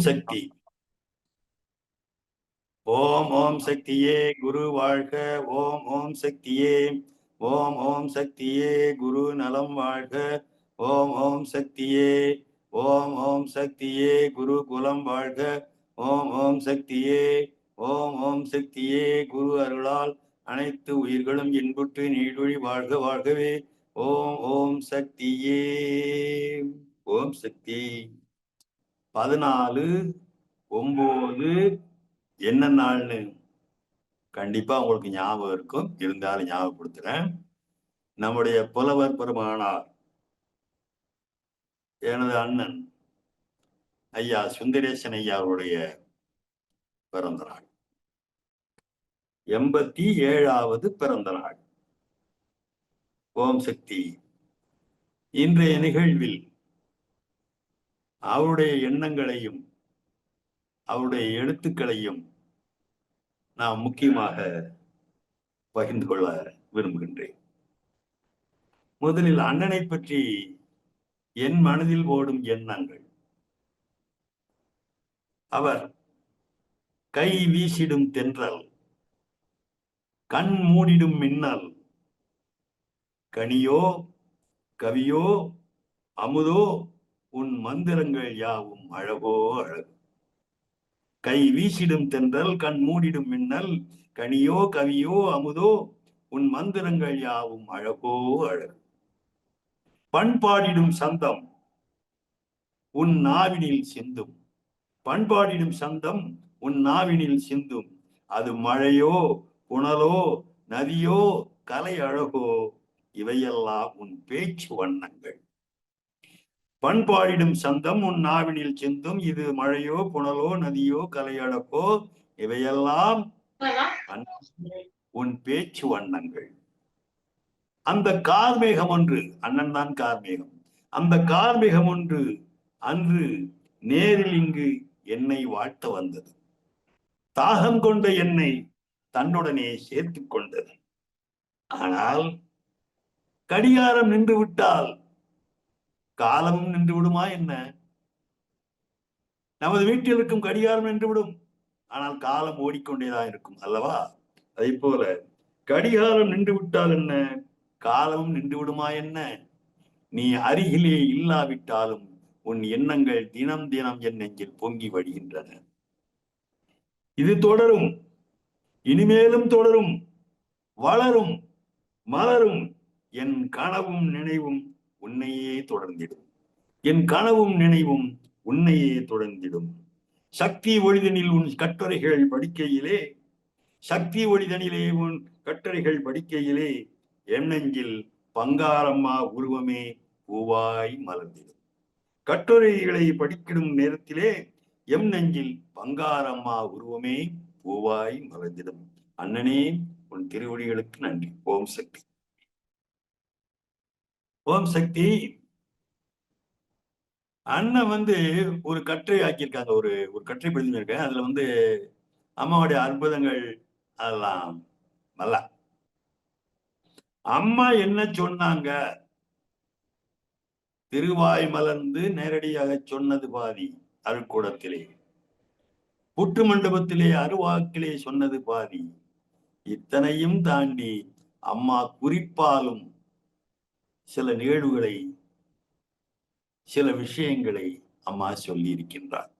சக்தி. ஓம் ஓம் சக்தியே குரு வாழ்க. ஓம் ஓம் சக்தியே. ஓம் ஓம் சக்தியே குரு நலம் வாழ்க. ஓம் ஓம் சக்தியே. ஓம் ஓம் சக்தியே குரு குலம் வாழ்க. ஓம் ஓம் சக்தியே. ஓம் ஓம் சக்தியே குரு அருளால் அனைத்து உயிர்களும் இன்புற்று நீடொழி வாழ்க வாழ்கவே. ஓம் ஓம் சக்தியே. ஓம் சக்தி. 14/9 என்ன நாள்னு கண்டிப்பா உங்களுக்கு ஞாபகம் இருக்கும். இருந்தாலும் ஞாபகப்படுத்துறேன். நம்முடைய புலவர் பெருமானார் எனது அண்ணன் ஐயா சுந்தரேசன் ஐயா அவருடைய பிறந்த நாள். 87வது பிறந்த நாள். ஓம் சக்தி. இன்றைய நிகழ்வில் அவருடைய எண்ணங்களையும் அவருடைய எழுத்துக்களையும் நான் முக்கியமாக பகிர்ந்து கொள்ள விரும்புகின்றேன். முதலில் அண்ணனை பற்றி என் மனதில் ஓடும் எண்ணங்கள். அவர் கை வீசிடும் தென்றல், கண் மூடிடும் மின்னல், கனியோ கவியோ அமுதோ உன் மந்திரங்கள் யாவும் அழகோ அழகு. கை வீசிடும் தென்றல், கண் மூடிடும் மின்னல், கனியோ கவியோ அமுதோ உன் மந்திரங்கள் யாவும் அழகோ அழகு. பண்பாடிடும் சந்தம் உன் நாவினில் சிந்தும். பண்பாடிடும் சந்தம் உன் நாவினில் சிந்தும். அது மழையோ புனலோ நதியோ கலை அழகோ இவையெல்லாம் உன் பேச்சு வண்ணங்கள். பண்பாடிடும் சந்தம் உன் நாவினில் சிந்தும். இது மழையோ புனலோ நதியோ கலை அழகோ இவையெல்லாம் உன் பேச்சு வண்ணங்கள். அந்த கார்மேகம் ஒன்று, அண்ணன் தான் கார்மேகம், அந்த கார்மேகம் ஒன்று அன்று நேரில் இங்கு என்னை வாழ்த்த வந்தது. தாகம் கொண்ட என்னை தன்னுடனே சேர்த்துக் கொண்டது. ஆனால் கடிகாரம் நின்று விட்டால் காலமும் நின்று விடுமா என்ன? நமது வீட்டில் இருக்கும் கடிகாரம் நின்று விடும், ஆனால் காலம் ஓடிக்கொண்டேதான் இருக்கும் அல்லவா? அதை போல கடிகாரம் நின்று விட்டால் என்ன, காலமும் நின்று விடுமா என்ன? நீ அருகிலே இல்லாவிட்டாலும் உன் எண்ணங்கள் தினம் தினம் என் நெஞ்சில் பொங்கி வழிகின்றன. இது தொடரும், இனிமேலும் தொடரும், வளரும், மலரும். என் கனவும் நினைவும் உன்னையே தொடர்ந்திடும். என் கனவும் நினைவும் உன்னையே தொடர்ந்திடும். சக்தி ஒளிதனில் உன் கட்டுரைகள் படிக்கையிலே, சக்தி ஒளிதனிலே உன் கட்டுரைகள் படிக்கையிலே என் நெஞ்சில் பங்காரம்மா உருவமே பூவாய் மலர்ந்திடும். கட்டுரைகளை படிக்கிடும் நேரத்திலே எம் நெஞ்சில் பங்காரம்மா உருவமே பூவாய் மலர்ந்திடும். அண்ணனே உன் திருவடிகளுக்கு நன்றி. ஓம் சக்தி. ஓம் சக்தி. அண்ணன் ஒரு கட்டுரை ஆக்கியிருக்காங்க, ஒரு கட்டுரை படிச்சிருக்கேன். அதுல அம்மாவுடைய அற்புதங்கள் அதெல்லாம் நல்லா. அம்மா என்ன சொன்னாங்க? திருவாய் மலர்ந்து நேரடியாக சொன்னது பாதி அருட்கூடத்திலே, புற்று மண்டபத்திலே அருவாக்கிலே சொன்னது பாதி. இத்தனையும் தாண்டி அம்மா குறிப்பாலும் சில நிகழ்வுகளை, சில விஷயங்களை அம்மா சொல்லி இருக்கின்றார்.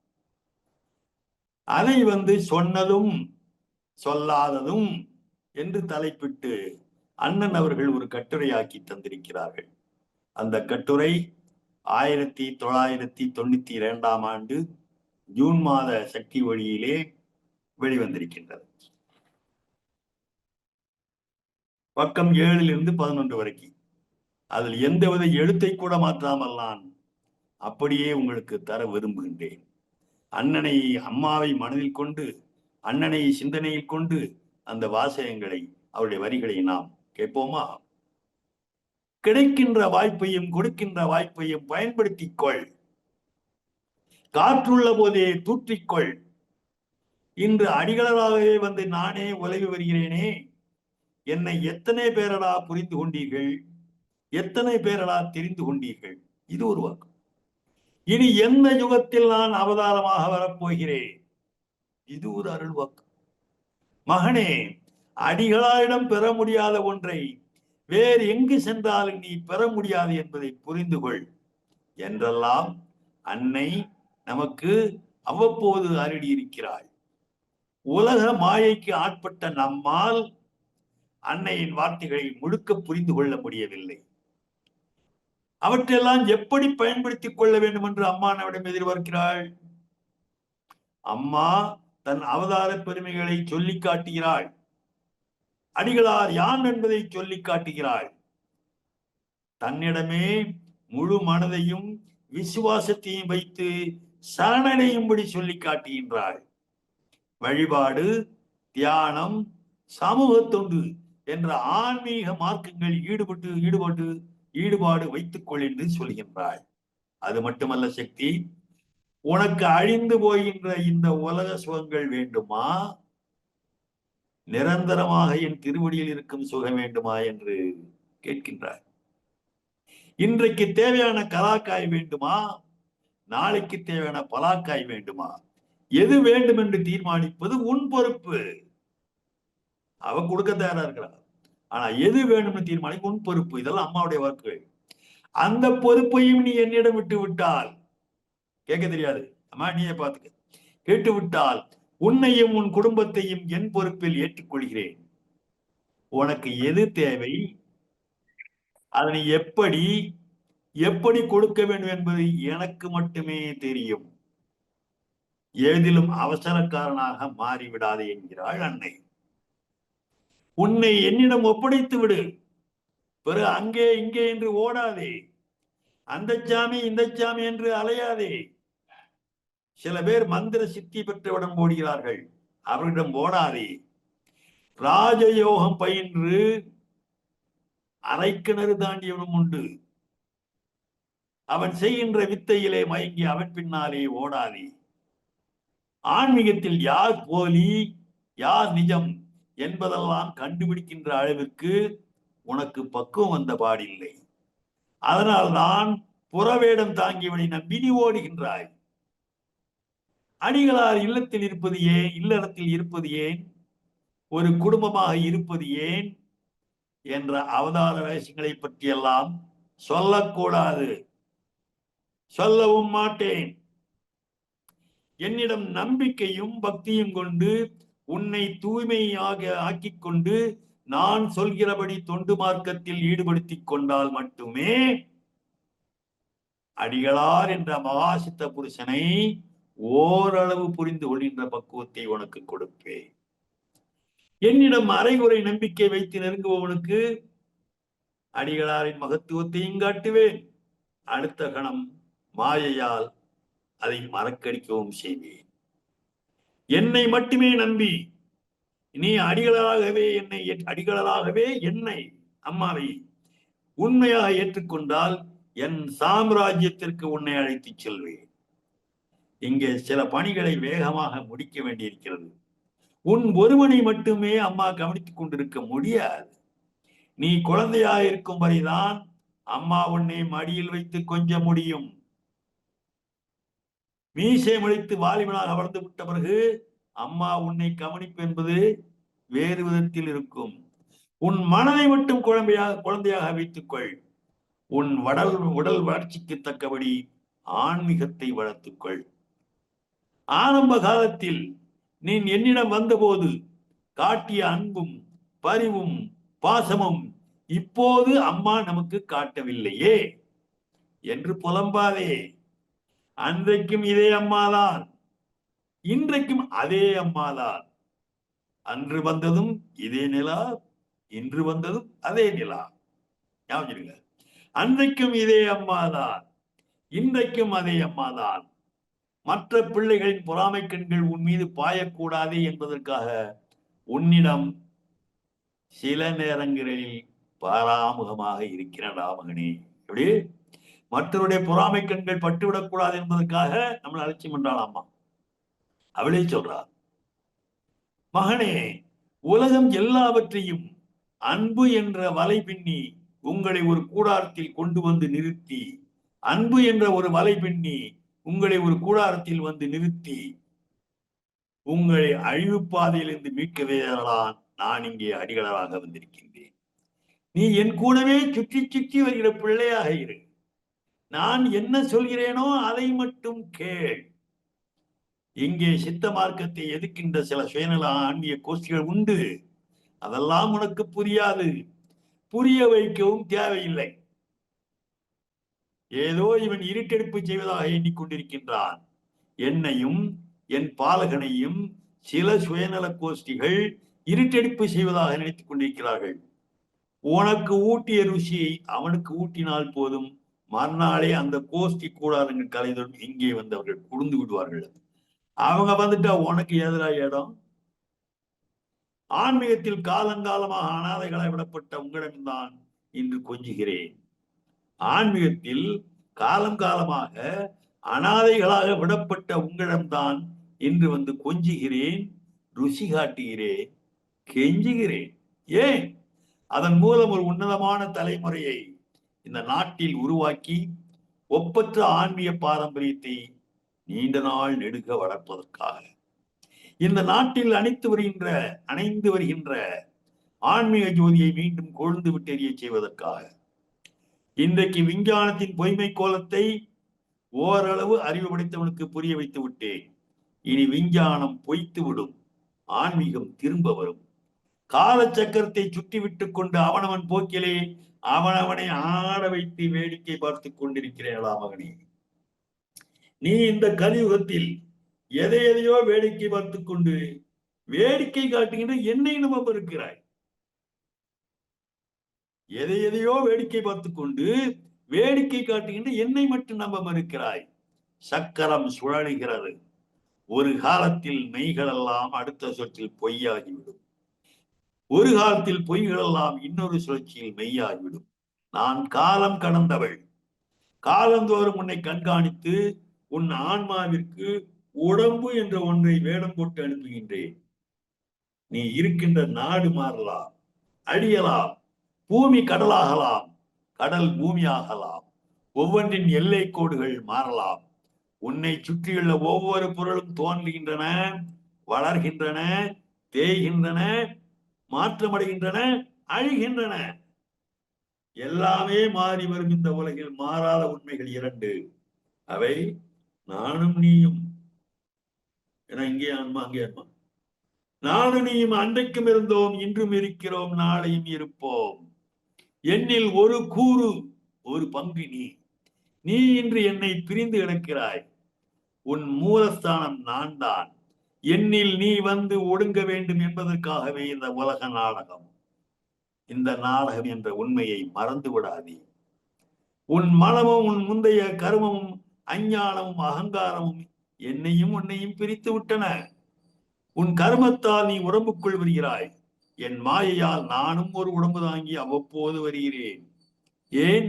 அதை சொன்னதும் சொல்லாததும் என்று தலைப்பிட்டு அண்ணன் அவர்கள் ஒரு கட்டுரையாக்கி தந்திருக்கிறார்கள். அந்த கட்டுரை 1992ஆம் ஆண்டு ஜூன் மாத சக்தி ஒளியிலே வெளிவந்திருக்கின்றது. பக்கம் 7லிருந்து 11 வரைக்கும். அதில் எந்தவித எழுத்தை கூட மாற்றாமல் நான் அப்படியே உங்களுக்கு தர விரும்புகின்றேன். அண்ணனை, அம்மாவை மனதில் கொண்டு, அண்ணனை சிந்தனையில் கொண்டு அந்த வாசகங்களை, அவருடைய வரிகளை நாம் கேட்போமா? கிடைக்கின்ற வாய்ப்பையும் கொடுக்கின்ற வாய்ப்பையும் பயன்படுத்திக் கொள். காற்றுள்ள போதே தூற்றிக்கொள். இன்று அடிகளராகவே நானே உலவி வருகிறேனே, என்னை எத்தனை பேரடா புரிந்து கொண்டீர்கள், எத்தனை பேரடா தெரிந்து கொண்டீர்கள்? இது ஒரு வாக்கு. இனி எந்த யுகத்தில் நான் அவதாரமாக வரப்போகிறேன். இது ஒரு அருள்வாக்கு. மகனே, அடிகளாரிடம் பெற முடியாத ஒன்றை வேறு எங்கு சென்றாலும் நீ பெற முடியாது என்பதை புரிந்து கொள் என்றெல்லாம் அன்னை நமக்கு அவ்வப்போது அருளி இருக்கிறாள். உலக மாயைக்கு ஆட்பட்ட நம்மால் அன்னையின் வார்த்தைகளை முழுக்க புரிந்து கொள்ள முடியவில்லை. அவற்றையெல்லாம் எப்படி பயன்படுத்திக் கொள்ள வேண்டும் என்று அம்மா நம்மிடம் எதிர்பார்க்கிறாள். அம்மா தன் அவதார பெருமைகளை சொல்லி காட்டுகிறாள். அடிகளார் யான் என்பதை சொல்லி காட்டுகிறாள். தன்னிடமே முழு மனதையும் விசுவாசத்தையும் வைத்து சரணடையும்படி சொல்லி காட்டுகின்றாள். வழிபாடு, தியானம், சமூக தொண்டு என்ற ஆன்மீக மார்க்கங்களில் ஈடுபாடு வைத்துக் கொள் என்று சொல்கின்றாள். அது மட்டுமல்ல சக்தி, உனக்கு அழிந்து போகின்ற இந்த உலக சுகங்கள் வேண்டுமா, நிரந்தரமாக என் திருவடியில் இருக்கும் சுகம் வேண்டுமா என்று கேட்கின்றார். இன்றைக்கு தேவையான கலாக்காய் வேண்டுமா, நாளைக்கு தேவையான பலாக்காய் வேண்டுமா, எது வேண்டும் என்று தீர்மானிப்பது உன் பொறுப்பு. அவ கொடுக்க தயாரா இருக்கிறார். ஆனா எது வேணும்னு தீர்மானிக்க உன் பொறுப்பு. இதெல்லாம் அம்மாவுடைய வாக்குகள். அந்த பொறுப்பையும் நீ என்னிடம் விட்டு விட்டால், கேட்க தெரியாது அம்மா, நீயே பார்த்துக்க, கேட்டு விட்டால் உன்னையும் உன் குடும்பத்தையும் என் பொறுப்பில் ஏற்றுக்கொள்கிறேன். உனக்கு எது தேவை, அதனை எப்படி எப்படி கொடுக்க வேண்டும் என்பது எனக்கு மட்டுமே தெரியும். ஏதிலும் அவசரக்காரனாக மாறிவிடாதே என்கிறாள் அன்னை. உன்னை என்னிடம் ஒப்படைத்து விடு, பிறகு அங்கே இங்கே என்று ஓடாதே, அந்த சாமி இந்த சாமி என்று அலையாதே. சில பேர் மந்திர சித்தி பெற்றவுடன் ஓடுகிறார்கள், அவரிடம் ஓடாதே. ராஜயோகம் பயின்று அரைக்கிணறு தாண்டியவனும் உண்டு. அவன் செய்கின்ற வித்தையிலே மயங்கி அவன் பின்னாலே ஓடாதே. ஆன்மீகத்தில் யார் போலி யார் நிஜம் என்பதெல்லாம் கண்டுபிடிக்கின்ற அளவிற்கு உனக்கு பக்குவம் வந்த பாடில்லை. அதனால்தான் புறவேடம் தாங்கியவனை நம்பி நீ ஓடுகின்றாய். அடிகளார் இல்லத்தில் இருப்பது ஏன், இல்லறத்தில் இருப்பது ஏன், ஒரு குடும்பமாக இருப்பது ஏன் என்ற அவதார ரகசியங்களை பற்றியெல்லாம் சொல்லக்கூடாது, சொல்லவும் மாட்டேன். என்னிடம் நம்பிக்கையும் பக்தியும் கொண்டு உன்னை தூய்மையாக ஆக்கிக் கொண்டு நான் சொல்கிறபடி தொண்டு மார்க்கத்தில் ஈடுபடுத்திக் கொண்டால் மட்டுமே அடிகளார் என்ற மகாசித்த புருஷனை ஓரளவு புரிந்து கொள்கின்ற பக்குவத்தை உனக்கு கொடுப்பேன். என்னிடம் அரைகுறை நம்பிக்கை வைத்து நெருங்குபவனுக்கு அடிகளாரின் மகத்துவத்தையும் காட்டுவேன். அடுத்த கணம் மாயையால் அதை மறக்கடிக்கவும் செய்வேன். என்னை மட்டுமே நம்பி நீ அடிகளாகவே என்னை அம்மாவை உண்மையாக ஏற்றுக்கொண்டால் என் சாம்ராஜ்யத்திற்கு உன்னை அழைத்துச் செல்வேன். இங்கே சில பணிகளை வேகமாக முடிக்க வேண்டியிருக்கிறது. உன் ஒருவனை மட்டுமே அம்மா கவனித்துக் கொண்டிருக்க முடியாது. நீ குழந்தையாக இருக்கும் வரைதான் அம்மா உன்னை மடியில் வைத்து கொஞ்ச முடியும். மீசை முளைத்து வாலிபனாக வளர்ந்து விட்ட பிறகு அம்மா உன்னை கவனிப்பு என்பது வேறு விதத்தில் இருக்கும். உன் மனதை மட்டும் குழந்தையாக வைத்துக்கொள். உன் உடல் வளர்ச்சிக்கு தக்கபடி ஆன்மீகத்தை வளர்த்துக்கொள். ஆரம்ப காலத்தில் நீ என்னிடம் வந்தபோது காட்டிய அன்பும் பரிவும் பாசமும் இப்போது அம்மா நமக்கு காட்டவில்லையே என்று புலம்பாதே. அன்றைக்கும் இதே அம்மாதான், இன்றைக்கும் அதே அம்மாதான். அன்று வந்ததும் இதே நிலா, இன்று வந்ததும் அதே நிலா. ஞாபகம், அன்றைக்கும் இதே அம்மாதான், இன்றைக்கும் அதே அம்மாதான். மற்ற பிள்ளைகளின் பொறாமை கண்கள் உன் மீது பாயக்கூடாது என்பதற்காக உன்னிடம் சில நேரங்களில் பாராமுகமாக இருக்கிறடா மகனே. எப்படி மற்றவருடைய பொறாமை கண்கள் பட்டுவிடக்கூடாது என்பதற்காக நம்மளை அலட்சியம் பண்றாளாமா. அவளே சொல்றார், மகனே, உலகம் எல்லாவற்றையும் அன்பு என்ற வலை பின்னி உங்களை ஒரு கூடாரத்தில் கொண்டு வந்து நிறுத்தி அன்பு என்ற ஒரு வலை பின்னி உங்களை ஒரு கூடாரத்தில் வந்து நிறுத்தி உங்களை அழிவு பாதையிலிருந்து மீட்கவே நான் இங்கே அடிகளராக வந்திருக்கின்றேன். நீ என் கூடவே சுற்றி சுற்றி வருகிற பிள்ளையாக இரு. நான் என்ன சொல்கிறேனோ அதை மட்டும் கேள். இங்கே சித்த மார்க்கத்தை எதிர்க்கின்ற சில சுயநல ஆன்மீக கோஷ்டிகள் உண்டு. அதெல்லாம் உனக்கு புரியாது, புரிய வைக்கவும் தேவையில்லை. ஏதோ இவன் இருட்டெடுப்பு செய்வதாக எண்ணிக்கொண்டிருக்கின்றான். என்னையும் என் பாலகனையும் சில சுயநல கோஷ்டிகள் இருட்டெடுப்பு செய்வதாக நினைத்துக் கொண்டிருக்கிறார்கள். உனக்கு ஊட்டிய ருசியை அவனுக்கு ஊட்டினால் போதும், மறுநாளே அந்த கோஷ்டி கூடாரங்கள் கலைதொடும் இங்கே வந்தவர்கள் குடுந்து விடுவார்கள். அவங்க வந்துட்டா உனக்கு எதிராக இடம். ஆன்மீகத்தில் காலங்காலமாக அனாதைகளாய் விடப்பட்ட உங்களிடம்தான் இன்று கொஞ்சுகிறேன். ஆன்மீகத்தில் காலம் காலமாக அனாதைகளாக விடப்பட்ட உங்களிடம்தான் இன்று வந்து கொஞ்சுகிறேன், ருசி காட்டுகிறேன், கெஞ்சுகிறேன். ஏன்? அதன் மூலம் ஒரு உன்னதமான தலைமுறையை இந்த நாட்டில் உருவாக்கி ஒப்பற்ற ஆன்மீக பாரம்பரியத்தை நீண்ட நாள் நெடுக வளர்ப்பதற்காக, இந்த நாட்டில் அணைந்து வருகின்ற ஆன்மீக ஜோதியை மீண்டும் கொழுந்து விட்டு எரிய செய்வதற்காக, இன்றைக்கு விஞ்ஞானத்தின் பொய்மை கோலத்தை ஓரளவு அறிவு படைத்தவனுக்கு புரிய வைத்து விட்டேன். இனி விஞ்ஞானம் பொய்த்து விடும், ஆன்மீகம் திரும்ப வரும். கால சக்கரத்தை சுற்றி விட்டுக் கொண்டு அவனவன் போக்கிலே அவனவனை ஆட வைத்து வேடிக்கை பார்த்துக் கொண்டிருக்கிறேளா மகனே? நீ இந்த கலியுகத்தில் எதையோ வேடிக்கை பார்த்துக் கொண்டு வேடிக்கை காட்டுகின்ற என்னை நம்ப இருக்கிறாய். எதையோ வேடிக்கை பார்த்துக் கொண்டு வேடிக்கை காட்டுகின்ற என்னை மட்டும் நம்ப மறுக்கிறாய். சக்கரம் சுழலுகிறது. ஒரு காலத்தில் மெய்கள் எல்லாம் அடுத்த சொற்றில் பொய்யாகிவிடும். ஒரு காலத்தில் பொய்கள் எல்லாம் இன்னொரு சுழற்சியில் மெய்யாகிவிடும். நான் காலம் கடந்தவள். காலந்தோறும் உன்னை கண்காணித்து உன் ஆன்மாவிற்கு உடம்பு என்ற ஒன்றை வேடம் போட்டு அனுப்புகின்றேன். நீ இருக்கின்ற நாடு மாறலாம், அழியலாம், பூமி கடலாகலாம், கடல் பூமியாகலாம், ஒவ்வொன்றின் எல்லை கோடுகள் மாறலாம். உன்னை சுற்றியுள்ள ஒவ்வொரு பொருளும் தோன்றுகின்றன, வளர்கின்றன, தேய்கின்றன, மாற்றமடைகின்றன, அழிகின்றன. எல்லாமே மாறி வரும் இந்த உலகில் மாறாத உண்மைகள் இரண்டு. அவை நானும் நீயும். ஏன்னா இங்கே ஆன்மா அங்கே ஆன்மா. நானும் நீயும் அன்றைக்கும் இருந்தோம், இன்றும் இருக்கிறோம், நாளையும் இருப்போம். என்னில் ஒரு கூறு, ஒரு பங்கு நீ. நீ இன்று என்னை பிரிந்து கிடக்கிறாய். உன் மூலஸ்தானம் நான் தான். என்னில் நீ வந்து ஒடுங்க வேண்டும் என்பதற்காகவே இந்த உலக நாடகம். இந்த நாடகம் என்ற உண்மையை மறந்து விடாதே. உன் மனமும் உன் முந்தைய கர்மமும் அஞ்ஞானமும் அகங்காரமும் என்னையும் உன்னையும் பிரித்து விட்டன. உன் கர்மத்தால் நீ உடம்புக்குள் வருகிறாய். என் மாயையால் நானும் ஒரு உடம்பு தாங்கி அவ்வப்போது வருகிறேன். ஏன்?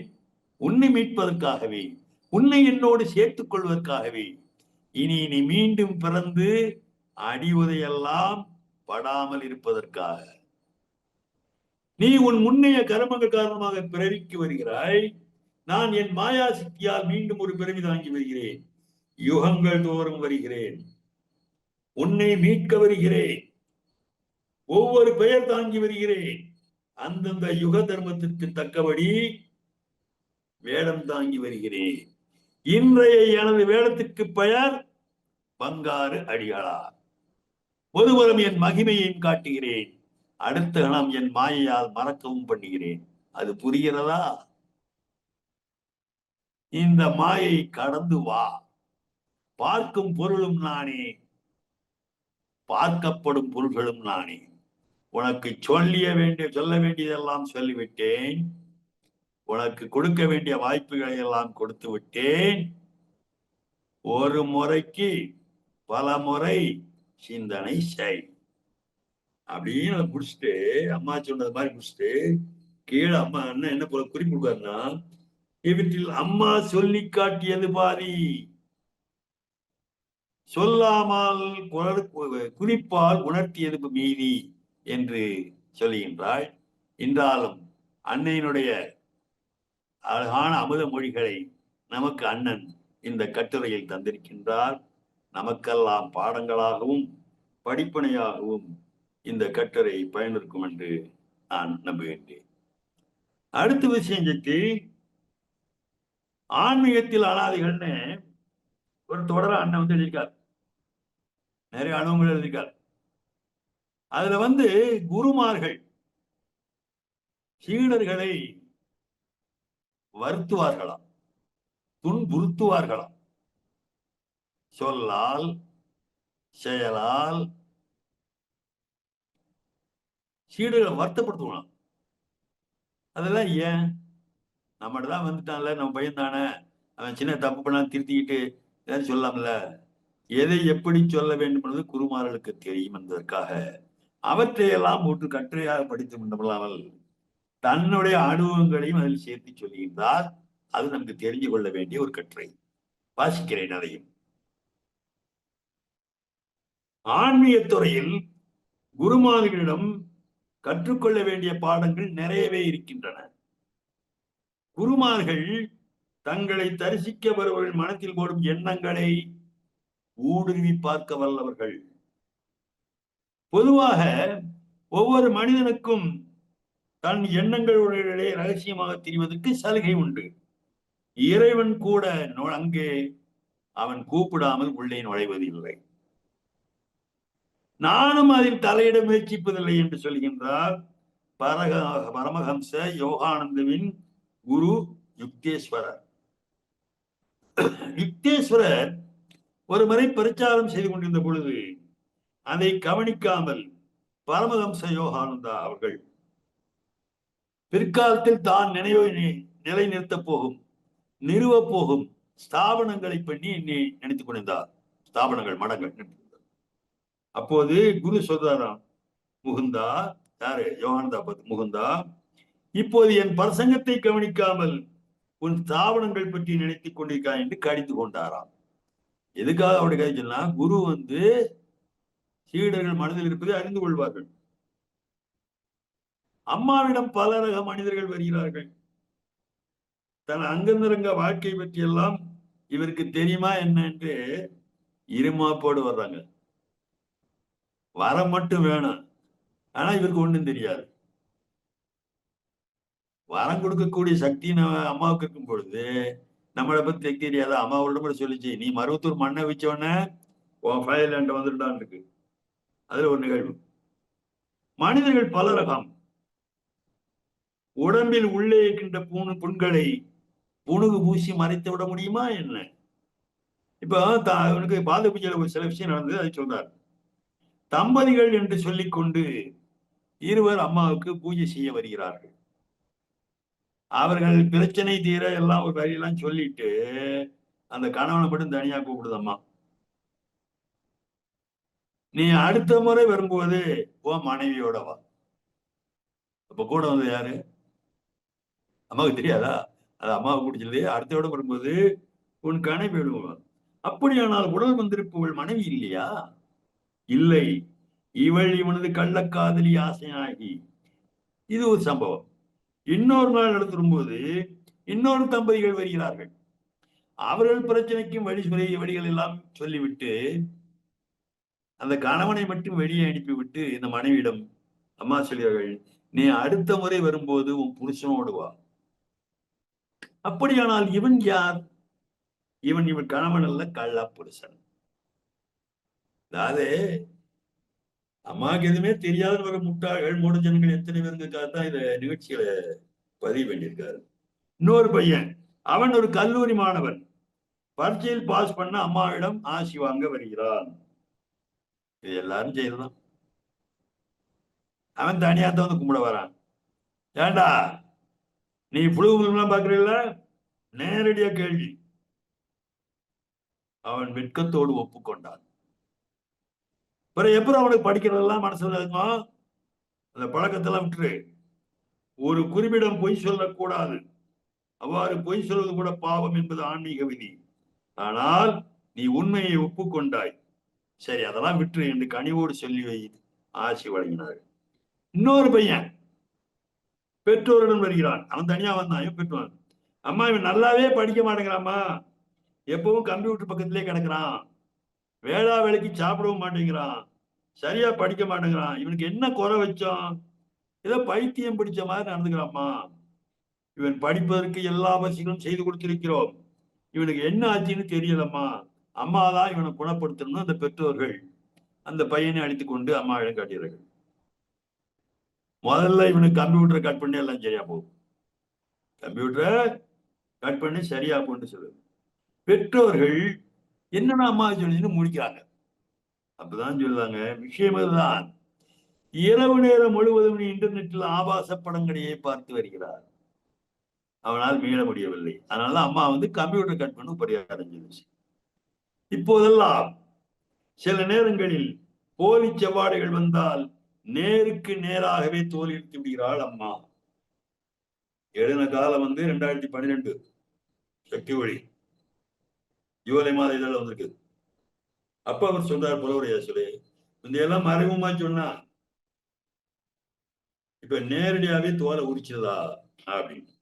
உன்னை மீட்பதற்காகவே, உன்னை என்னோடு சேர்த்துக் கொள்வதற்காகவே. இனி நீ மீண்டும் பிறந்து அடிவதையெல்லாம் படாமல் இருப்பதற்காக. நீ உன் முன்னைய கர்மங்கள் காரணமாக பிறவிக்கு வருகிறாய். நான் என் மாயா சக்தியால் மீண்டும் ஒரு பிறவி தாங்கி வருகிறேன். யுகங்கள் தோறும் வருகிறேன். உன்னை மீட்க வருகிறேன். ஒவ்வொரு பெயர் தாங்கி வருகிறேன். அந்தந்த யுக தர்மத்திற்கு தக்கபடி வேடம் தாங்கி வருகிறேன். இன்றைய எனது வேடத்திற்கு பெயர் பங்காரு அடிகளார். ஒருபுறம் என் மகிமையையும் காட்டுகிறேன், அடுத்த கணம் என் மாயையால் மறக்கவும் பண்ணுகிறேன். அது புரிகிறதா? இந்த மாயை கடந்து வா. பார்க்கும் பொருளும் நானே, பார்க்கப்படும் பொருள்களும் நானே. உனக்கு சொல்ல வேண்டியதெல்லாம் சொல்லிவிட்டேன். உனக்கு கொடுக்க வேண்டிய வாய்ப்புகளை எல்லாம் கொடுத்து விட்டேன். ஒரு முறைக்கு பல முறை சிந்தனை செய் அப்படின்னு முடிச்சுட்டு, அம்மா சொன்னது மாதிரி முடிச்சுட்டு கீழே அம்மா என்ன போல குறிப்பு கொடுக்காருன்னா, இவற்றில் அம்மா சொல்லி காட்டியது பாதி, சொல்லாமல் குறிப்பால் உணர்த்தியது மீதி என்று சொல்லுகின்றாள். என்றாலும் அன்னையினுடைய அழகான அமுத மொழிகளை நமக்கு அண்ணன் இந்த கட்டுரையில் தந்திருக்கின்றார். நமக்கெல்லாம் பாடங்களாகவும் படிப்பனையாகவும் இந்த கட்டுரை பயனிருக்கும் என்று நான் நம்புகின்றேன். அடுத்த விஷயம் சக்தி, ஆன்மீகத்தில் அனாதிகள்னு ஒரு தொடர அண்ணன் வந்து எழுதியிருக்கார். நிறைய அனுபவங்கள் எழுதியிருக்கார். அதுல குருமார்கள் சீடர்களை வருத்துவார்களாம், துன்புறுத்துவார்களாம். சொல்லால் செயலால் சீடர்களை வருத்தப்படுத்துவான். அதெல்லாம் ஏன்? நம்மகிட்ட தான் வந்துட்டான்ல, நம்ம பையன் தானே, அவன் சின்ன தப்பு பண்ணா திருத்திக்கிட்டு ஏதாவது சொல்லலாம்ல. எதை எப்படி சொல்ல வேண்டும் என்பது குருமார்களுக்கு தெரியும் என்பதற்காக அவற்றையெல்லாம் ஒன்று கட்டுரையாக படித்து கொண்டல்லாமல் தன்னுடைய அனுபவங்களையும் அதில் சேர்த்து சொல்லுகின்றார். அது நமக்கு தெரிஞ்சு கொள்ள வேண்டிய ஒரு கட்டுரை. வாசிக்கிறேன் அதையும். ஆன்மீக துறையில் குருமார்களிடம் கற்றுக்கொள்ள வேண்டிய பாடங்கள் நிறையவே இருக்கின்றன. குருமார்கள் தங்களை தரிசிக்க வருபவர்கள் மனத்தில் போடும் எண்ணங்களை ஊடுருவி பார்க்க வல்லவர்கள். பொதுவாக ஒவ்வொரு மனிதனுக்கும் தன் எண்ணங்களுடைய ரகசியமாக தெரிவதற்கு சலுகை உண்டு. இறைவன் கூட அங்கே அவன் கூப்பிடாமல் உள்ளே நுழைவதில்லை. நானும் அதில் தலையிட முயற்சிப்பதில்லை என்று சொல்கின்றார் பரமஹம்ச யோகானந்தவின் குரு யுக்தேஸ்வரர். யுக்தேஸ்வரர் ஒரு முறை பிரச்சாரம் செய்து கொண்டிருந்த பொழுது அதை கவனிக்காமல் பரமஹம்ச யோகானந்தா அவர்கள் பிற்காலத்தில் தான் நிலைநிறுத்தப் போகும், நிறுவப் போகும் ஸ்தாபனங்களை பண்ணி நினைத்துக் கொண்டிருந்தார். ஸ்தாபனங்கள், மடங்கள். அப்போது குரு சொல்றாராம், முகுந்தா, யாரு? யோகானந்தா முகுந்தா, இப்போது என் பிரசங்கத்தை கவனிக்காமல் உன் ஸ்தாபனங்கள் பற்றி நினைத்துக் கொண்டிருக்கா என்று கடிந்து கொண்டாராம். எதுக்காக அப்படி கழிச்சுன்னா, குரு சீடர்கள் மனதில் இருப்பதை அறிந்து கொள்வார்கள். அம்மாவிடம் பல ரக மனிதர்கள் வருகிறார்கள். தன் அங்கந்தரங்க வாழ்க்கை பற்றி எல்லாம் இவருக்கு தெரியுமா என்ன என்று இருமாப்போடு வர்றாங்க. வரம் மட்டும் வேணும், ஆனா இவருக்கு ஒண்ணும் தெரியாது. வரம் கொடுக்கக்கூடிய சக்தி அம்மாவுக்கு இருக்கும் பொழுது நம்மளை பத்தி தெரிய தெரியாத. அம்மா உடம்புல சொல்லிச்சு, நீ மருவத்தூர் மண்ணை வச்சோடனே உன் ஃபயல் என்கிட்ட வந்துட்டான் இருக்கு. அதுல ஒரு நிகழ்வு. மனிதர்கள் பல ரகம். உடம்பில் உள்ளே இருக்கின்ற புண்களை புணுகு பூசி மறைத்து விட முடியுமா என்ன? இப்ப அவனுக்கு பாத பூஜையில ஒரு சில விஷயம் நடந்தது, அதை சொல்றார். தம்பதிகள் என்று சொல்லிக்கொண்டு இருவர் அம்மாவுக்கு பூஜை செய்ய வருகிறார்கள். அவர்கள் பிரச்சனை தீர எல்லாம் ஒரு வரியெல்லாம் சொல்லிட்டு அந்த கணவனை மட்டும் தனியா கூப்பிடுதம்மா. நீ அடுத்த முறை வரும்போது உன் மனைவியோட வா. அப்ப கூட வந்து யாரு? அம்மாவுக்கு தெரியாதா? அது அம்மாவுக்கு பிடிச்சது. அடுத்தோட வரும்போது உன் கனவு விடுவான். அப்படியானால் உடல் வந்திருப்பவள் மனைவி இல்லையா? இல்லை, இவள் இவனது கள்ளக்காதலி ஆசையாகி. இது ஒரு சம்பவம். இன்னொரு நாள் நடத்தும்போது இன்னொரு தம்பதிகள் வருகிறார்கள். அவர்கள் பிரச்சனைக்கும் வழிகள் எல்லாம் சொல்லிவிட்டு அந்த கணவனை மட்டும் வெளியே அனுப்பிவிட்டு இந்த மனைவியிடம் அம்மா சொல்கிறார்கள், நீ அடுத்த முறை வரும்போது உன் புருஷனோடு வா. அப்படியானால் இவன் யார்? இவன் கணவன் அல்ல, கள்ளா புருஷன். அதாவது அம்மாவுக்கு எதுவுமே தெரியாத வர முட்டாள்கள் மூட ஜனங்கள் எத்தனை பேருக்காகத்தான் இந்த நிகழ்ச்சிகளை பதிவு பண்ணியிருக்காரு. இன்னொரு பையன், அவன் ஒரு கல்லூரி மாணவன், பரீட்சையில் பாஸ் பண்ண அம்மாவிடம் ஆசி வாங்க வருகிறான். இது எல்லாரும் செய்யலாம். அவன் தனியாத்தான் வந்து கும்பிட வரான். ஏண்டா நீ புழுகுலாம் பாக்குறீல்ல? நேரடியா கேள்வி. அவன் வெட்கத்தோடு ஒப்புக்கொண்டான். பிறகு எப்பறம் அவனுக்கு படிக்கிறதெல்லாம் மனசுல இருக்கும். அந்த பழக்கத்தெல்லாம் விட்டுரு. ஒரு குறிப்பிடம் பொய் சொல்லக்கூடாது. அவ்வாறு பொய் சொல்வது கூட பாவம் என்பது ஆன்மீக விதி. ஆனால் நீ உண்மையை ஒப்புக்கொண்டாய், சரி அதெல்லாம் விட்டுரு என்று கனிவோடு சொல்லி வை ஆசி வழங்கினார். இன்னொரு பையன் பெற்றோருடன் வருகிறான். அவன் தனியா வந்தான், பெற்றோன். அம்மா இவன் நல்லாவே படிக்க மாட்டேங்கிறாம்மா, எப்பவும் கம்ப்யூட்டர் பக்கத்திலே கிடக்குறான், வேளா வேலைக்கு சாப்பிடவும் மாட்டேங்கிறான், சரியா படிக்க மாட்டேங்கிறான், இவனுக்கு என்ன குறை வச்சோம், ஏதோ பைத்தியம் பிடிச்ச மாதிரி நடந்துக்கிறாம்மா, இவன் படிப்பதற்கு எல்லா வசதிகளும் செய்து கொடுத்திருக்கிறோம், இவனுக்கு என்ன ஆச்சுன்னு தெரியலம்மா, அம்மா தான் இவனை குணப்படுத்தணும்னு அந்த பெற்றோர்கள் அந்த பையனை அழைத்துக் கொண்டு அம்மாவிடம் காட்டுகிறார்கள். முதல்ல இவனுக்கு கம்ப்யூட்டரை கட் பண்ணி எல்லாம் சரியா போகும், கம்ப்யூட்டரை கட் பண்ணி சரியா போன்னு சொல்லு. பெற்றோர்கள் என்னன்னா அம்மா சொல்லின்னு முடிக்கிறாங்க. அப்பதான் சொல்லுவாங்க, விஷயம் அதுதான், இரவு நேரம் முழுவதும் இன்டர்நெட்டில் ஆபாச படங்களையே பார்த்து வருகிறார், அவனால் மீள முடியவில்லை, அதனால அம்மா கம்ப்யூட்டர் கட் பண்ண பரிகாரம் சொல்லுச்சு. இப்போதெல்லாம் சில நேரங்களில் போலி செவ்வாடைகள் வந்தால் நேருக்கு நேராகவே தோல்வித்து விடுகிறாள் அம்மா. எழுதின காலம் 2012 சக்தி ஒளி ஜூலை மாத இதழ வந்திருக்கு. அப்ப அவர் சொல்றார், புலவரையா சொல்லி இந்த எல்லாம் மறைமுகமா சொன்னா இப்ப நேரடியாவே தோலை உரிச்சதா அப்படின்னு.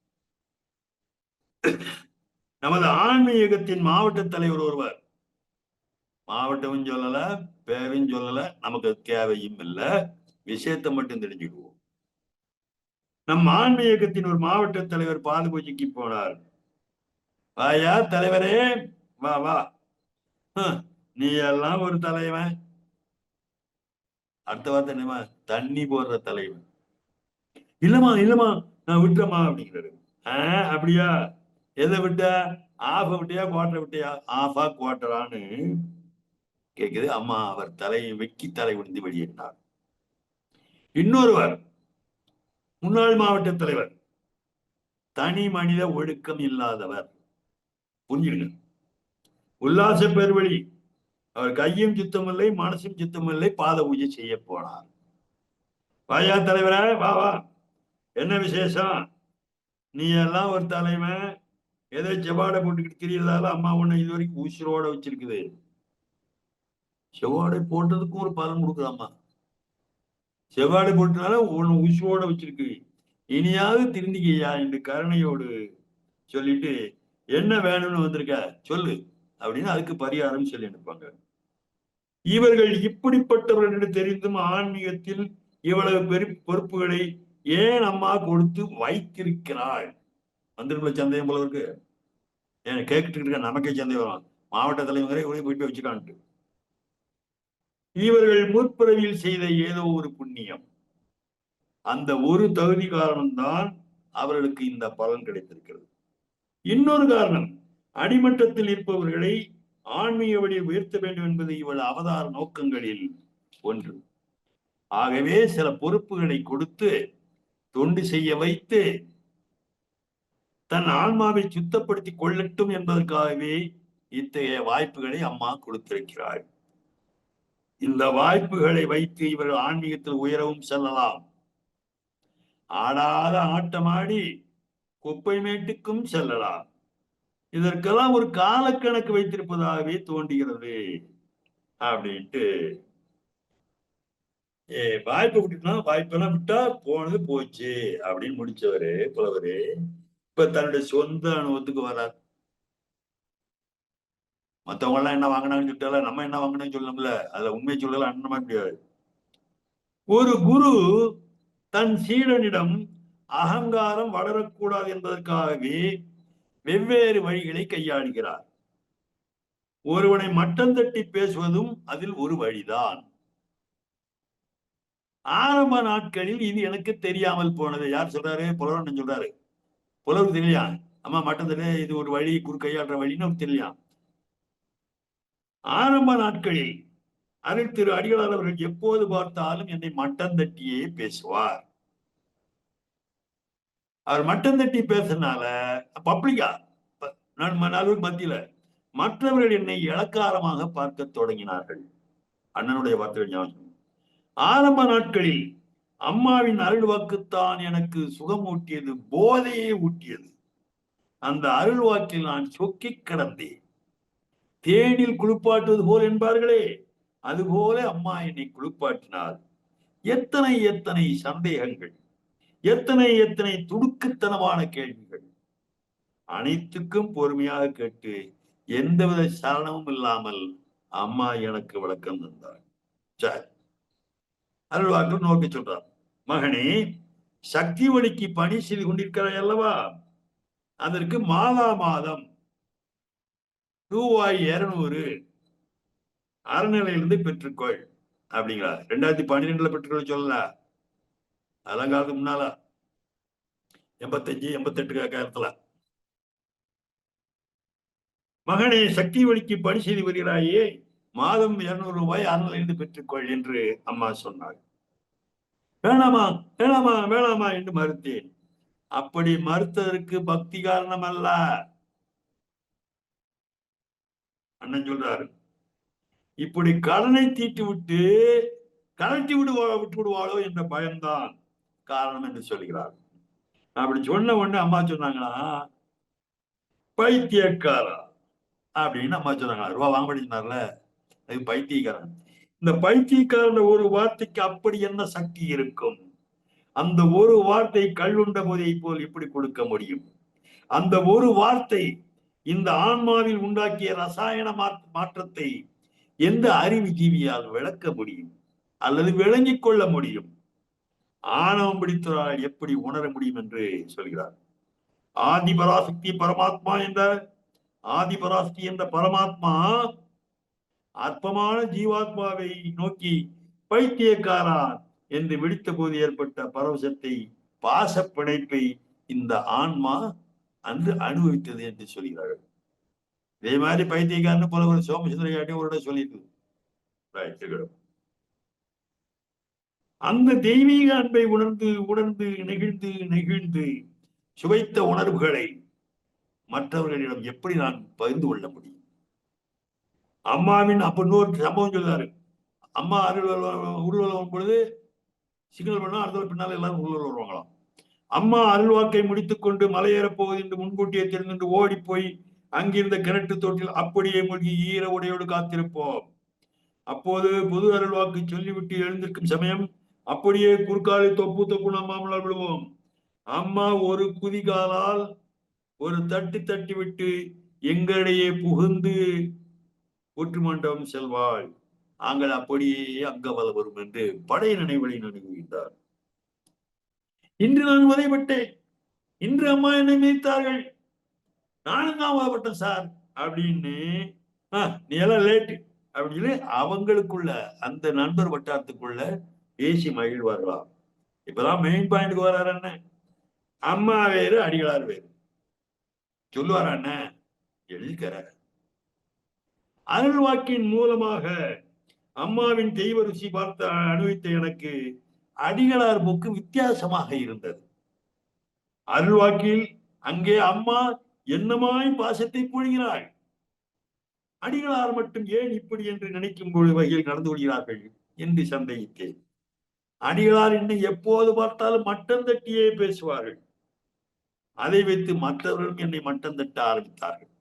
நமது ஆன்மீகத்தின் மாவட்ட தலைவர் ஒருவர், மாவட்டமும் சொல்லல பேரும் சொல்லல, நமக்கு தேவையும் இல்லை, விஷயத்தை மட்டும் தெரிஞ்சுக்குவோம். நம் ஆன்மீகத்தின் ஒரு மாவட்ட தலைவர் பால் பூஜைக்கு போனார். வாயா தலைவரே, வா வா, நீ எல்லாம் ஒரு தலைவன், அடுத்த வார்த்தை என்னமா, தண்ணி போடுற தலைவன். இல்லமா இல்லமா நான் விட்டுறமா அப்படிங்கிறாரு. அப்படியா, எதை விட்ட, ஆஃப விட்டியா குவார்டர் விட்டியா, ஆஃபா குவார்டரான்னு கேக்குது அம்மா. அவர் தலையை வெக்கி தலை விழுந்து வெளியேறினார். இன்னொருவர் முன்னாள் மாவட்ட தலைவர், தனி மனித ஒழுக்கம் இல்லாதவர், புரிஞ்சுடுங்க, உல்லாச பெருவழி, அவர் கையும் சுத்தமில்லை மனசும் சுத்தமில்லை, பாத பூஜை செய்ய போனார். வாயா தலைவரே, வா வா, என்ன விசேஷம், நீ எல்லாம் ஒரு தலைவன், ஏதோ செவ்வாடை போட்டுக்கிட்டு தெரியறதால அம்மா உன்னை இது வரைக்கும் உசிரோட வச்சிருக்குது, செவ்வாடை போட்டதுக்கும் ஒரு பலன் கொடுக்குறாம்மா, செவ்வாடை போட்டதுனால உன்னை உசிரோட வச்சிருக்கு, இனியாவது திருந்திக்கையா என்று கருணையோடு சொல்லிட்டு, என்ன வேணும்னு வந்திருக்க சொல்லு அப்படின்னு அதுக்கு பரிகாரம் சொல்லி அனுப்பாங்க. இவர்கள் இப்படிப்பட்டவர்கள் என்று தெரிந்தும் ஆன்மீகத்தில் இவ்வளவு பொறுப்புகளை ஏன் அம்மா கொடுத்து வைத்திருக்கிறாள்? வந்திருக்கல சந்தேகம் போல இருக்கு. ஏன் கேட்டுட்டு இருக்க, நமக்கே சந்தேகம் வரும், மாவட்ட தலைவரை போய் வச்சுக்கான்ட்டு. இவர்கள் முற்பிறவியில் செய்த ஏதோ ஒரு புண்ணியம், அந்த ஒரு தகுதி காரணம்தான் அவர்களுக்கு இந்த பலன் கிடைத்திருக்கிறது. இன்னொரு காரணம், அடிமட்டத்தில் இருப்பவர்களை ஆன்மீக வழியில் உயர்த்த வேண்டும் என்பது இவள் அவதார நோக்கங்களில் ஒன்று. ஆகவே சில பொறுப்புகளை கொடுத்து தொண்டு செய்ய வைத்து தன் ஆன்மாவை சுத்தப்படுத்தி கொள்ளட்டும் என்பதற்காகவே இத்தகைய வாய்ப்புகளை அம்மா கொடுத்திருக்கிறாள். இந்த வாய்ப்புகளை வைத்து இவர்கள் ஆன்மீகத்தில் உயரவும் செல்லலாம், ஆடாத ஆட்டமாடி குப்பை மேட்டுக்கும் செல்லலாம். இதற்கெல்லாம் ஒரு காலக்கணக்கு வைத்திருப்பதாகவே தோன்றுகிறது அப்படின்ட்டு. வாய்ப்பு விட்டுனா, வாய்ப்பெல்லாம் விட்டா போனது போச்சு அப்படின்னு முடிச்சவரு புலவரு இப்ப தன்னுடைய சொந்த அனுபவத்துக்கு வரார். மத்தவங்க எல்லாம் என்ன வாங்கினாங்கன்னு சொல்லிட்டால, நம்ம என்ன வாங்கினோம்னு சொல்லணும்ல, அதுல உண்மை சொல்லலாம் அண்ணமா முடியாது. ஒரு குரு தன் சீடனிடம் அகங்காரம் வளரக்கூடாது என்பதற்காகவே வெவ்வேறு வழிகளை கையாளுகிறார். ஒருவனை மட்டம் தட்டி பேசுவதும் அதில் ஒரு வழிதான். ஆரம்ப நாட்களில் இது எனக்கு தெரியாமல் போனது. யார் சொல்றாரு? புலவன் சொல்றாரு. புலவர் தெரியலையா, அம்மா மட்டம் தட்டி இது ஒரு வழி, குரு கையாளுற வழின்னு தெரியலையா. ஆரம்ப நாட்களில் அருள் திரு அடிகளார் அவர்கள் எப்போது பார்த்தாலும் என்னை மட்டம் தட்டியே பேசுவார். அவர் மட்டம் தட்டி பேசுறதுனால பப்ளிக்கா நடுவர் மத்தியில மற்றவர்கள் என்னை இளக்காரமாக பார்க்க தொடங்கினார்கள். அண்ணனுடைய வார்த்தைகள் ஞாபகம். ஆரம்ப நாட்களில் அம்மாவின் அருள் வாக்குத்தான் எனக்கு சுகம் ஊட்டியது, போதையே ஊட்டியது. அந்த அருள் வாக்கில் நான் சொக்கி கிடந்தேன். தேனில் குளிப்பாட்டுவது போல் என்பார்களே, அதுபோல அம்மா என்னை குளிப்பாட்டினார். எத்தனை எத்தனை சந்தேகங்கள், எத்தனை எத்தனை துடுக்குத்தனமான கேள்விகள். அனைத்துக்கும் பொறுமையாக கேட்டு எந்தவித சலனமும் இல்லாமல் அம்மா எனக்கு விளக்கம் தந்தார். சரி, அருள்வாக்கு நோக்கி சொல்றார், மகனே, சக்தி ஒளிக்கு பணி செய்து கொண்டிருக்கிறாய் அல்லவா, அதற்கு மாதா மாதம் ரூபாய் 200 அறநிலையிலிருந்து பெற்றுக்கொள் அப்படிங்கிறார். 2012 பெற்றுக்கொள்ள சொல்லல, அதெல்லாம் காலத்துக்கு முன்னால 85 88 காலத்துல. மகனே, சக்தி ஒளிக்கு பணி செய்து வருகிறாயே, மாதம் 200 ரூபாய் அறநிலையிலிருந்து பெற்றுக்கொள் என்று அம்மா சொன்னாள். வேணாமா வேணாமா வேணாமா என்று மறுத்தேன். அப்படி மறுத்ததற்கு பக்தி காரணம் அல்ல. அண்ணன் சொல்றாரு, இப்படி கடனை தீட்டு விட்டு கலட்டி விட்டு விடுவாளோ என்ற பயம்தான் காரணம் என்று சொல்கிறார். அப்படி சொன்ன உடனே அம்மா சொன்னாங்களா, பைத்தியக்காரா அப்படின்னு அம்மா சொன்னாங்க. ரூபா வாங்க படிச்சிருந்தார்ல, அது பைத்தியக்காரன். இந்த பைத்தியக்காரன் ஒரு வார்த்தைக்கு அப்படி என்ன சக்தி இருக்கும்? அந்த ஒரு வார்த்தை கல்லுண்ட போதை போல் எப்படி கொடுக்க முடியும்? அந்த ஒரு வார்த்தை இந்த ஆன்மாவில் உண்டாக்கிய ரசாயன மாற்றத்தை எந்த அறிவு ஜீவியால் விளக்க முடியும் அல்லது விளங்கிக் கொள்ள முடியும்? ஆணவம் பிடித்தவரால் எப்படி உணர முடியும் என்று சொல்கிறார். ஆதிபராசக்தி பரமாத்மா என்ற ஆதிபராசக்தி என்ற பரமாத்மா அற்பமான ஜீவாத்மாவை நோக்கி பைத்தியக்காரா என்று விழித்த போது ஏற்பட்ட பரவசத்தை, பாச பிணைப்பை இந்த ஆன்மா அன்று அனுபவித்தது என்று சொல்கிறார்கள். இதே மாதிரி பைத்தியக்காரன்னு போல ஒரு சோமசுந்தரையாட்டையும் ஒரு இடம் சொல்லிட்டு அந்த தெய்வீக அன்பை உணர்ந்து உணர்ந்து நெகிழ்ந்து நெகிழ்ந்து சுவைத்த உணர்வுகளை மற்றவர்களிடம் எப்படி நான் பகிர்ந்து கொள்ள முடியும்? அம்மாவின் அப்ப இன்னொரு சம்பவம் சொல்றாரு. அம்மா உருவலம் பொழுது சிக்னல் பண்ணா அடுத்த பின்னால எல்லாரும் உருவல் வருவாங்களாம். அம்மா அருள்வாக்கை முடித்துக் கொண்டு மலையேறப் போவது என்று முன்கூட்டியே தெரிந்து ஓடி போய் அங்கிருந்த கிணற்று தோட்டில் அப்படியே மூழ்கி ஈர உடையோடு காத்திருப்போம். அப்போது பொது அருள்வாக்கு சொல்லிவிட்டு எழுந்திருக்கும் சமயம் அப்படியே குறுக்காலை தொப்பு தொப்பு நம்மாமல் விடுவோம். அம்மா ஒரு குதிகாலால் ஒரு தட்டி தட்டி விட்டு எங்களிடையே புகுந்து ஒற்று மண்டபம் செல்வாள். நாங்கள் அப்படியே அங்கவல வரும் என்று பழைய நினைவுகளை நினைவுகின்றார். இன்று நான் உதைப்பட்டேன், இன்று அம்மா என்னை மீத்தார்கள், நானும் தான் உதப்பட்டேன் சார் அப்படின்னு நீ எல்லாம் லேட்டு அப்படின்னு அவங்களுக்குள்ள அந்த நண்பர் வட்டாரத்துக்குள்ள பேசி மகிழ்வார்களாம். இப்பதான் மெயின் பாயிண்ட்க்கு வர்றாரு. என்ன அம்மா வேறு அடிகளார் வேறு சொல்லுவார் அண்ணன் எழுதிக்கிறார். அருள்வாக்கின் மூலமாக அம்மாவின் தெய்வ ருசி பார்த்த அனுபவித்த எனக்கு அடிகளார் போக்கு வித்தியாசமாக இருந்தது. அருள்வாக்கில் அங்கே அம்மா என்னமாய் பாசத்தை பொழிகிறாள், அடிகளார் மட்டும் ஏன் இப்படி என்று நினைக்கும் பொழுது வகையில் நடந்து கொள்கிறார்கள் என்று சந்தேகித்தேன். அடிகளார் என்னை எப்போது பார்த்தாலும் மட்டம் தட்டியே பேசுவார்கள். அதை வைத்து மற்றவர்களும் என்னை மட்டம் தட்ட ஆரம்பித்தார்கள்.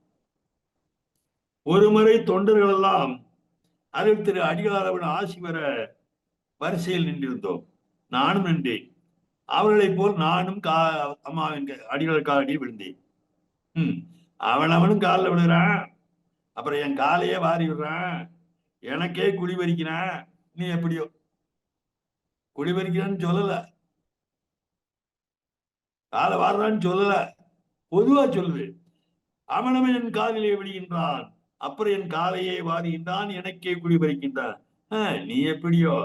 ஒரு முறை தொண்டர்கள் எல்லாம் அதில் திரு அடிகளார் ஆசி பெற வரிசையில் நின்றிருந்தோம். நானும் நின்றேன். அவர்களை போல் நானும் அம்மாவின் அடிகளார் காலடியில் விழுந்தேன். அவனும் காலில் விழுகிறான், அப்புறம் என் காலையே வாரி விடுறான், எனக்கே குழி பறிக்கிறான். நீ எப்படியோ குழி பறிக்கிறான்னு சொல்லல, காலை வாடுறான்னு சொல்லல, பொதுவா சொல்லுது. அவனவன் என் காலிலே விழுகின்றான், அப்புறம் என் காலையே வாரிகின்றான், எனக்கே குழி பறிக்கின்றான். நீ எப்படியோ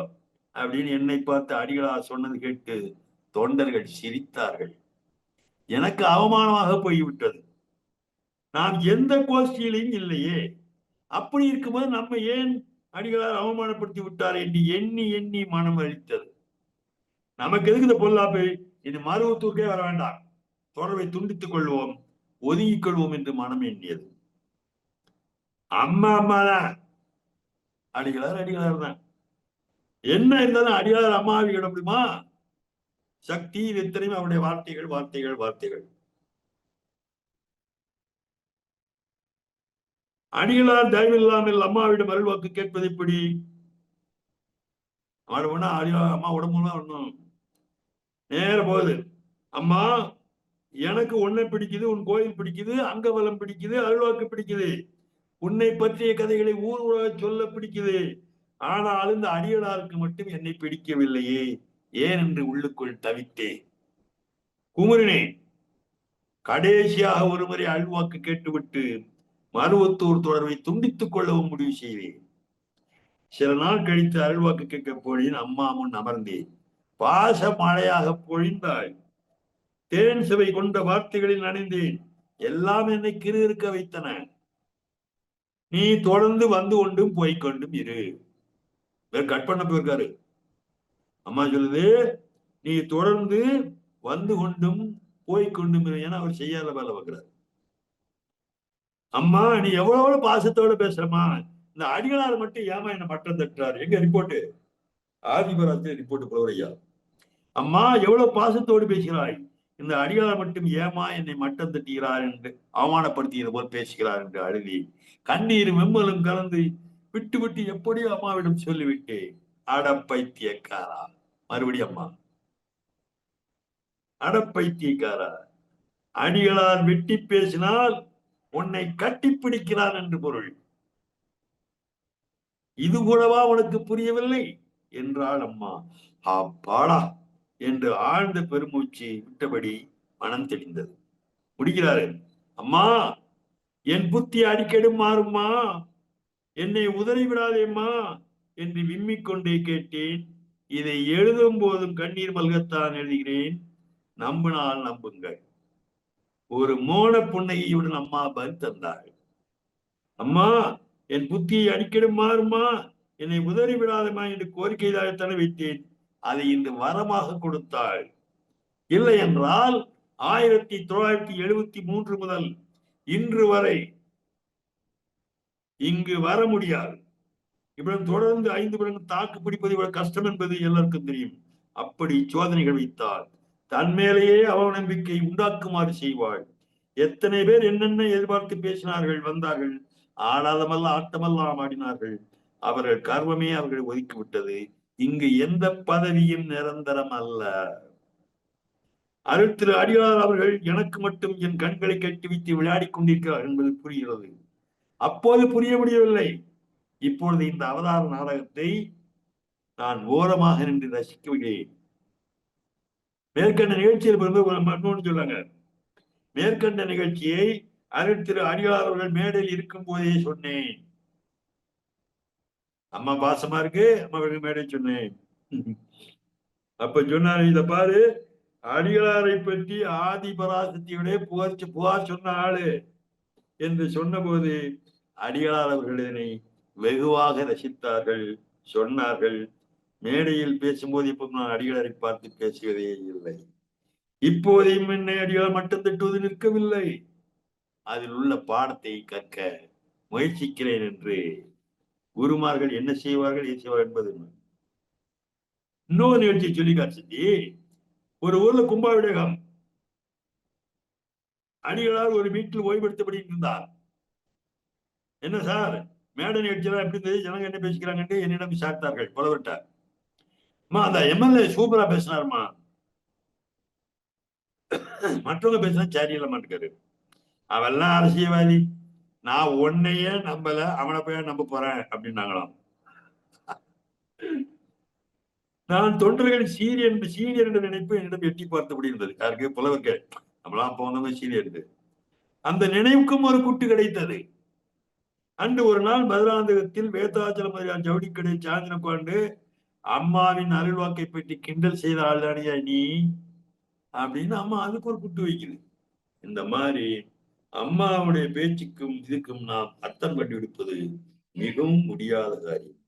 அப்படின்னு என்னை பார்த்து அடிகளார் சொன்னது கேட்டு தொண்டர்கள் சிரித்தார்கள். எனக்கு அவமானமாக போய்விட்டது. நாம் எந்த கோஷ்டியிலையும் இல்லையே, அப்படி இருக்கும்போது நம்ம ஏன் அடிகளார் அவமானப்படுத்தி விட்டார் என்று எண்ணி எண்ணி மனம் அளித்தது. நமக்கு எதுக்கு இந்த பொல்லாப்பு? இது மருவத்தூருக்கே வர வேண்டாம், தொடர்பை துண்டித்துக் கொள்வோம், ஒதுங்கிக் கொள்வோம் என்று மனம் எண்ணியது. அம்மா தான் அடிகளார் தான். என்ன இருந்தாலும் அடிகளார் அம்மாவை விட முடியுமா? சக்தி எத்தனையும் அவருடைய வார்த்தைகள் வார்த்தைகள் வார்த்தைகள். அடிகளார் தயவில்லாமல் அம்மாவிடம் அருள்வாக்கு கேட்பது எப்படி? அடிகளார் அம்மா உடம்புலாம் ஒண்ணும் நேர போகுது. அம்மா எனக்கு உன்னை பிடிக்குது, உன் கோயில் பிடிக்குது, அங்கவலம் பிடிக்குது, அருள்வாக்கு பிடிக்குது, உன்னை பற்றிய கதைகளை ஊர் உலக சொல்ல பிடிக்குது. ஆனால் இந்த அடிகளாருக்கு மட்டும் என்னை பிடிக்கவில்லையே, ஏன் என்று உள்ளுக்குள் தவித்தேன், குமுறினேன். கடைசியாக ஒருமுறை அல்வாக்கு கேட்டுவிட்டு மருவத்தூர் தொடர்பை துண்டித்துக் கொள்ளவும் முடிவு செய்தேன். சில நாள் கழித்து அருள்வாக்கு கேட்க போனேன். அம்மா முன் அமர்ந்தேன். பாச மழையாக பொழிந்தாள். தேன் சுவை கொண்ட வார்த்தைகளில் நனைந்தேன். எல்லாம் என்னை கிறுக்க வைத்தன. நீ தொடர்ந்து வந்து கொண்டும் போய்கொண்டும் இரு. கட் பண்ண போயிருக்காரு. அம்மா சொல்லுது, நீ தொடர்ந்து வந்து கொண்டும் போய்கொண்டும் இரு. ஏன்னா அவர் செய்யாத வேலை பார்க்கிறார். அம்மா நீ எவ்வளவு பாசத்தோட பேசுறமா, இந்த அடிகளார் மட்டும் ஏமா என்ன மட்டம் தட்டுறாரு? எங்க ரிப்போர்ட்? ஆதிபராஜ் ரிப்போர்ட் புலவரையா. அம்மா எவ்வளவு பாசத்தோடு பேசுகிறாய், இந்த அடிகளார் மட்டும் ஏமா என்னை மட்டம் தட்டுகிறார் என்று அவமானப்படுத்தியது போல் பேசுகிறார் என்று அழுதி கண்ணீரும் வெம்மலும் கலந்து விட்டு விட்டு எப்படியோ அம்மாவிடம் சொல்லிவிட்டேன். அடப்பைத்தியக்காரா. மறுபடியும் அம்மா, அடப்பைத்தியக்காரா, அடிகளார் வெட்டி பேசினால் உன்னை கட்டிப்பிடிக்கிறான் என்று பொருள். இது கூடவா உனக்கு புரியவில்லை என்றாள் அம்மா. அப்பாடா என்று ஆழ்ந்த பெருமூச்சு விட்டபடி மனம் தெளிந்தது. முடிக்கிறாரு. அம்மா என் புத்தி அடிக்கடி மாறும்மா, என்னை உதறி விடாதேம்மா என்று விம்மிக் கொண்டே கேட்டேன். இதை எழுதும் போதும் கண்ணீர் மல்கத்தான் எழுதுகிறேன். நம்பினால் நம்புங்கள். ஒரு மோன புன்னகையுடன் அம்மா பதில் தந்தாள். அம்மா என் புத்தியை அடிக்கடி மாறுமா, என்னை உதறி விடாதமா என்று கோரிக்கை தாழ்த்தன வைத்தேன். அதை இன்று வரமாக கொடுத்தாள். இல்லை என்றால் 1973 முதல் இன்று வரை இங்கு வர முடியாது. இவ்வளவு தொடர்ந்து 5 வருடம் தாக்கு பிடிப்பது இவ்வளவு கஷ்டம் என்பது எல்லாருக்கும் தெரியும். அப்படி சோதனைகள் வைத்தால் தன் மேலேயே அவநம்பிக்கை உண்டாக்குமாறு செய்வாள். எத்தனை பேர் என்னென்ன எதிர்பார்த்து பேசினார்கள், வந்தார்கள், ஆடாதமல்ல ஆட்டமெல்லாம் ஆடினார்கள். அவர்கள் கர்வமே அவர்களை ஒதுக்கிவிட்டது. இங்கு எந்த பதவியும் நிரந்தரம் அல்ல. அருள் திரு அடிகளார் அவர்கள் எனக்கு மட்டும் என் கண்களை கட்டி வைத்து விளையாடிக் கொண்டிருக்கிறார் என்பது புரிகிறது. அப்போது புரிய முடியவில்லை. இப்பொழுது இந்த அவதார நாடகத்தை நான் ஓரமாக நின்று ரசிக்கிறேன். மேற்கண்ட நிகழ்ச்சியில் சொல்லாங்க. மேற்கண்ட நிகழ்ச்சியை அருள் திரு அடிகளார் அவர்கள் மேடையில் இருக்கும் போதே சொன்னேன். அம்மா பாசமா இருக்கு, அம்மா மேடை சொன்னேன். அப்ப சொன்னாரு, இத பாரு, அடிகளாரை பற்றி ஆதி பராசக்தியுடைய புகார் சொன்ன ஆளு என்று சொன்னபோது அடிகளார் அவர்கள் இதனை வெகுவாக ரசித்தார்கள், சொன்னார்கள். மேடையில் பேசும்போது இப்ப நான் அடிகளாரை பார்த்து பேசுவதே இல்லை. இப்போதையும் என்னை அடிகளார் மட்டும் தட்டுவது நிற்கவில்லை, அதில் உள்ள பாடத்தை கற்க முயற்சிக்கிறேன் என்று குருமார்கள் என்ன செய்வார்கள், ஏன் செய்வார்கள் என்பது இன்னொரு நிகழ்ச்சியை சொல்லி காட்சி. ஒரு ஊர்ல கும்பாபிஷேகம். அடிகளார் ஒரு வீட்டில் ஓய்வெடுத்தபடி இருந்தார். என்ன சார் மேடை நிகழ்ச்சியெல்லாம் எப்படி இருந்தது, ஜனங்க என்ன பேசிக்கிறாங்கன்ட்டு என்னிடம் விசாரித்தார்கள் புலவர்கிட்ட. அந்த எம்எல்ஏ சூப்பரா பேசினாருமா, மற்றவங்க பேசினா சரியில்ல மாட்டுக்காரு, அவெல்லாம் அரசியல்வாதி, நான் உன்னையே நம்பல, அவனை போய் நம்ப போறேன் அப்படின்னாங்களாம். நான் தொண்டர்கள் சீனியர் என்ற நினைப்பு என்னிடம் எட்டி பார்த்தபடி இருந்தது. யாருக்கு? புலவருக்கு. நம்மளாம் போனவங்க சீனியர். அந்த நினைவுக்கும் ஒரு குட்டு கிடைத்தது. அன்று ஒரு நாள் மதுராந்தகத்தில் வேதாச்சலம் ஜவுளி கடை சாந்தின கொண்டு அம்மாவின் அருள்வாக்கை பற்றி கிண்டல் செய்த ஆள் தானியா நீ அப்படின்னு அம்மா அதுக்கு ஒரு குட்டு வைக்குது. இந்த மாதிரி அம்மாவுடைய பேச்சுக்கும் இதுக்கும் நாம் அர்த்தம் கண்டுபிடிப்பது மிகவும் முடியாத காரியம்.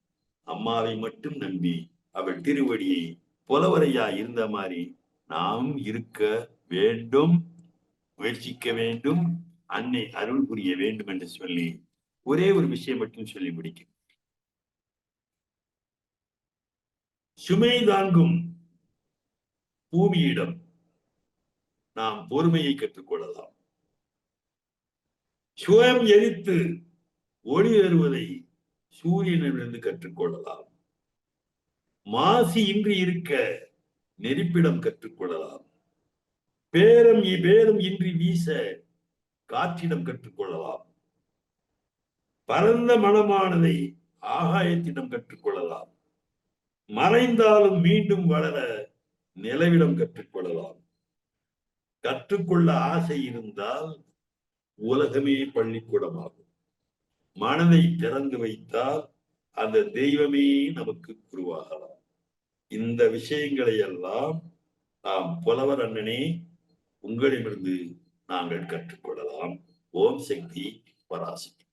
அம்மாவை மட்டும் நம்பி அவள் திருவடியை புலவரையா இருந்த மாதிரி நாம் இருக்க வேண்டும், முயற்சிக்க வேண்டும், அன்னை அருள் புரிய வேண்டும் என்று சொல்லி ஒரே ஒரு விஷயம் மட்டும் சொல்லி முடிக்கும். சுமை தாங்கும் பூமியிடம் நாம் பொறுமையை கற்றுக்கொள்ளலாம். சுயம் எரித்து ஒளி ஏறுவதை சூரியனிலிருந்து கற்றுக்கொள்ளலாம். மாசி இன்றி இருக்க நெருப்பிடம் கற்றுக்கொள்ளலாம். பேரம் இன்றி வீச காற்றிடம் கற்றுக்கொள்ளலாம். பரந்த மனமானதை ஆகாயத்திடம் கற்றுக்கொள்ளலாம். மறைந்தாலும் மீண்டும் வளர நிலவிடம் கற்றுக்கொள்ளலாம். கற்றுக்கொள்ள ஆசை இருந்தால் உலகமே பள்ளிக்கூடமாகும். மனதை திறந்து வைத்தால் அந்த தெய்வமே நமக்கு குருவாகலாம். இந்த விஷயங்களை எல்லாம் நாம் புலவர் அண்ணனே உங்களிடமிருந்து நாங்கள் கற்றுக்கொள்ளலாம். ஓம் சக்தி பராசக்தி.